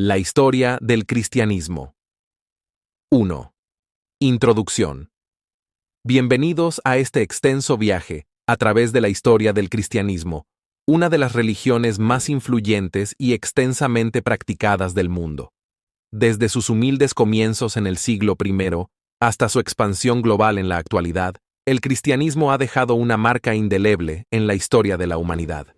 La historia del cristianismo. 1. Introducción. Bienvenidos a este extenso viaje a través de la historia del cristianismo, una de las religiones más influyentes y extensamente practicadas del mundo. Desde sus humildes comienzos en el siglo I hasta su expansión global en la actualidad, el cristianismo ha dejado una marca indeleble en la historia de la humanidad.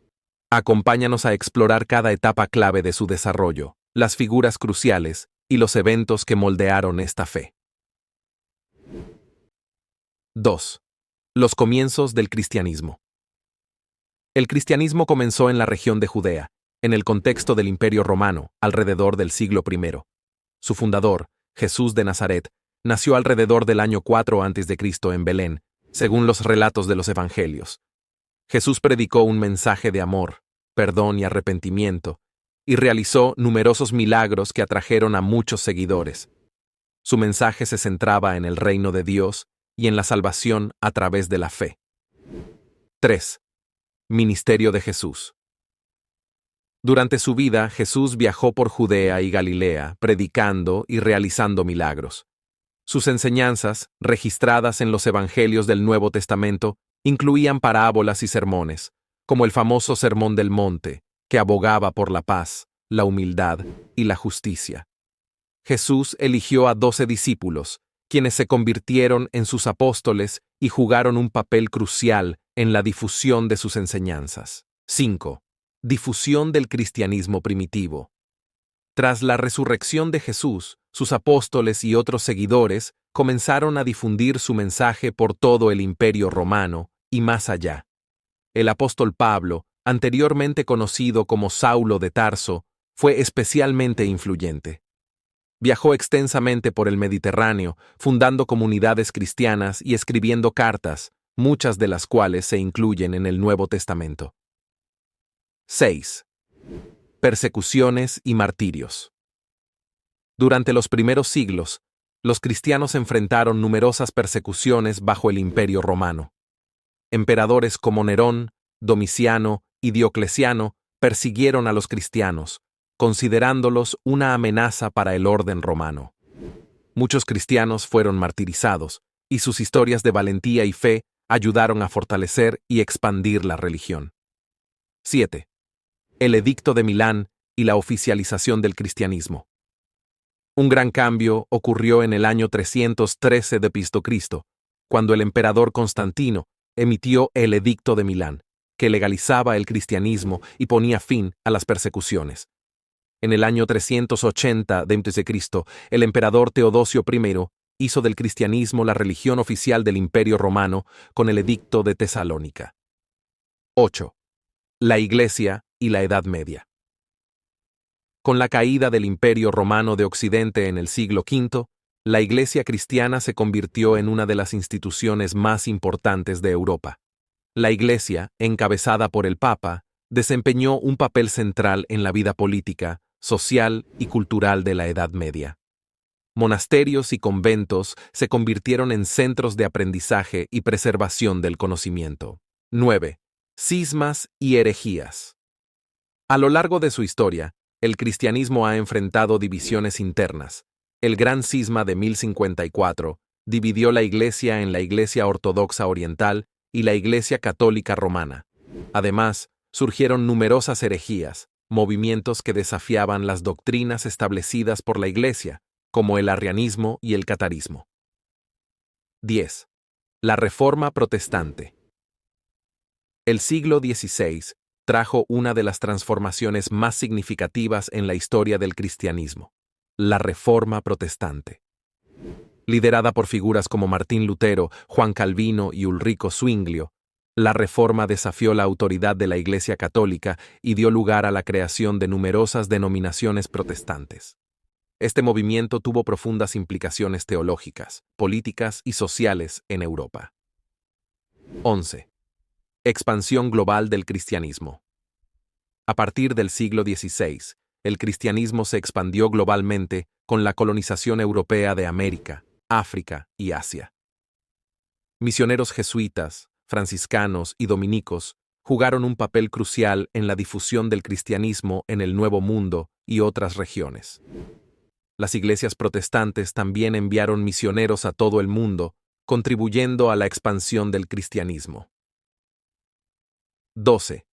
Acompáñanos a explorar cada etapa clave de su desarrollo, las figuras cruciales y los eventos que moldearon esta fe. 2. Los comienzos del cristianismo. El cristianismo comenzó en la región de Judea, en el contexto del Imperio Romano, alrededor del siglo I. Su fundador, Jesús de Nazaret, nació alrededor del año 4 a.C. en Belén, según los relatos de los evangelios. Jesús predicó un mensaje de amor, perdón y arrepentimiento, y realizó numerosos milagros que atrajeron a muchos seguidores. Su mensaje se centraba en el reino de Dios y en la salvación a través de la fe. 3. Ministerio de Jesús. Durante su vida, Jesús viajó por Judea y Galilea, predicando y realizando milagros. Sus enseñanzas, registradas en los evangelios del Nuevo Testamento, incluían parábolas y sermones, como el famoso Sermón del Monte, que abogaba por la paz, la humildad y la justicia. Jesús eligió a 12 discípulos, quienes se convirtieron en sus apóstoles y jugaron un papel crucial en la difusión de sus enseñanzas. 5. Difusión del cristianismo primitivo. Tras la resurrección de Jesús, sus apóstoles y otros seguidores comenzaron a difundir su mensaje por todo el Imperio Romano y más allá. El apóstol Pablo, anteriormente conocido como Saulo de Tarso, fue especialmente influyente. Viajó extensamente por el Mediterráneo, fundando comunidades cristianas y escribiendo cartas, muchas de las cuales se incluyen en el Nuevo Testamento. 6. Persecuciones y martirios. Durante los primeros siglos, los cristianos enfrentaron numerosas persecuciones bajo el Imperio Romano. Emperadores como Nerón, Domiciano y Diocleciano persiguieron a los cristianos, considerándolos una amenaza para el orden romano. Muchos cristianos fueron martirizados, y sus historias de valentía y fe ayudaron a fortalecer y expandir la religión. 7. El Edicto de Milán y la oficialización del cristianismo. Un gran cambio ocurrió en el año 313 de Cristo, cuando el emperador Constantino emitió el Edicto de Milán, que legalizaba el cristianismo y ponía fin a las persecuciones. En el año 380 d.C., el emperador Teodosio I hizo del cristianismo la religión oficial del Imperio Romano con el Edicto de Tesalónica. 8. La Iglesia y la Edad Media. Con la caída del Imperio Romano de Occidente en el siglo V, la Iglesia cristiana se convirtió en una de las instituciones más importantes de Europa. La Iglesia, encabezada por el Papa, desempeñó un papel central en la vida política, social y cultural de la Edad Media. Monasterios y conventos se convirtieron en centros de aprendizaje y preservación del conocimiento. 9. Cismas y herejías. A lo largo de su historia, el cristianismo ha enfrentado divisiones internas. El Gran Cisma de 1054 dividió la Iglesia en la Iglesia Ortodoxa Oriental y la Iglesia Católica Romana. Además, surgieron numerosas herejías, movimientos que desafiaban las doctrinas establecidas por la Iglesia, como el arrianismo y el catarismo. 10. La Reforma Protestante. El siglo XVI trajo una de las transformaciones más significativas en la historia del cristianismo, la Reforma Protestante. Liderada por figuras como Martín Lutero, Juan Calvino y Ulrico Zwinglio, la Reforma desafió la autoridad de la Iglesia Católica y dio lugar a la creación de numerosas denominaciones protestantes. Este movimiento tuvo profundas implicaciones teológicas, políticas y sociales en Europa. 11. Expansión global del cristianismo. A partir del siglo XVI, el cristianismo se expandió globalmente con la colonización europea de América, África y Asia. Misioneros jesuitas, franciscanos y dominicos jugaron un papel crucial en la difusión del cristianismo en el Nuevo Mundo y otras regiones. Las iglesias protestantes también enviaron misioneros a todo el mundo, contribuyendo a la expansión del cristianismo. 12.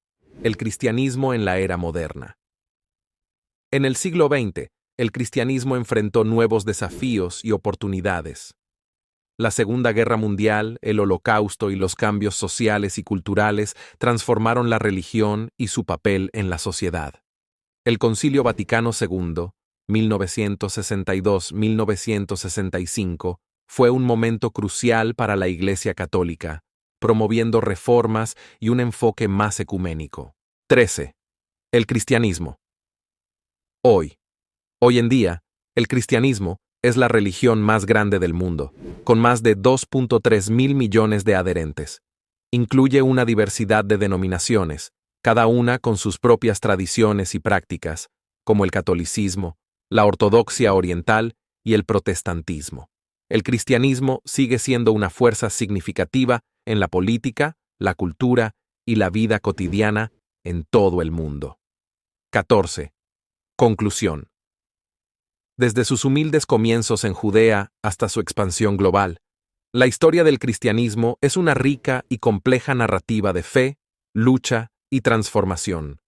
El cristianismo en la era moderna. En el siglo XX, el cristianismo enfrentó nuevos desafíos y oportunidades. La Segunda Guerra Mundial, el Holocausto y los cambios sociales y culturales transformaron la religión y su papel en la sociedad. El Concilio Vaticano II, 1962-1965, fue un momento crucial para la Iglesia Católica, promoviendo reformas y un enfoque más ecuménico. 13. El cristianismo. Hoy en día, el cristianismo es la religión más grande del mundo, con más de 2.3 mil millones de adherentes. Incluye una diversidad de denominaciones, cada una con sus propias tradiciones y prácticas, como el catolicismo, la ortodoxia oriental y el protestantismo. El cristianismo sigue siendo una fuerza significativa en la política, la cultura y la vida cotidiana en todo el mundo. 14. Conclusión. Desde sus humildes comienzos en Judea hasta su expansión global, la historia del cristianismo es una rica y compleja narrativa de fe, lucha y transformación.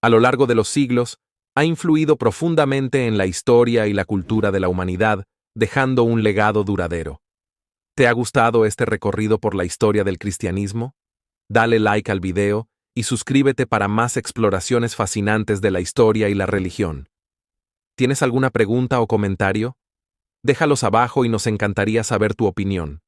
A lo largo de los siglos, ha influido profundamente en la historia y la cultura de la humanidad, dejando un legado duradero. ¿Te ha gustado este recorrido por la historia del cristianismo? Dale like al video y suscríbete para más exploraciones fascinantes de la historia y la religión. ¿Tienes alguna pregunta o comentario? Déjalos abajo y nos encantaría saber tu opinión.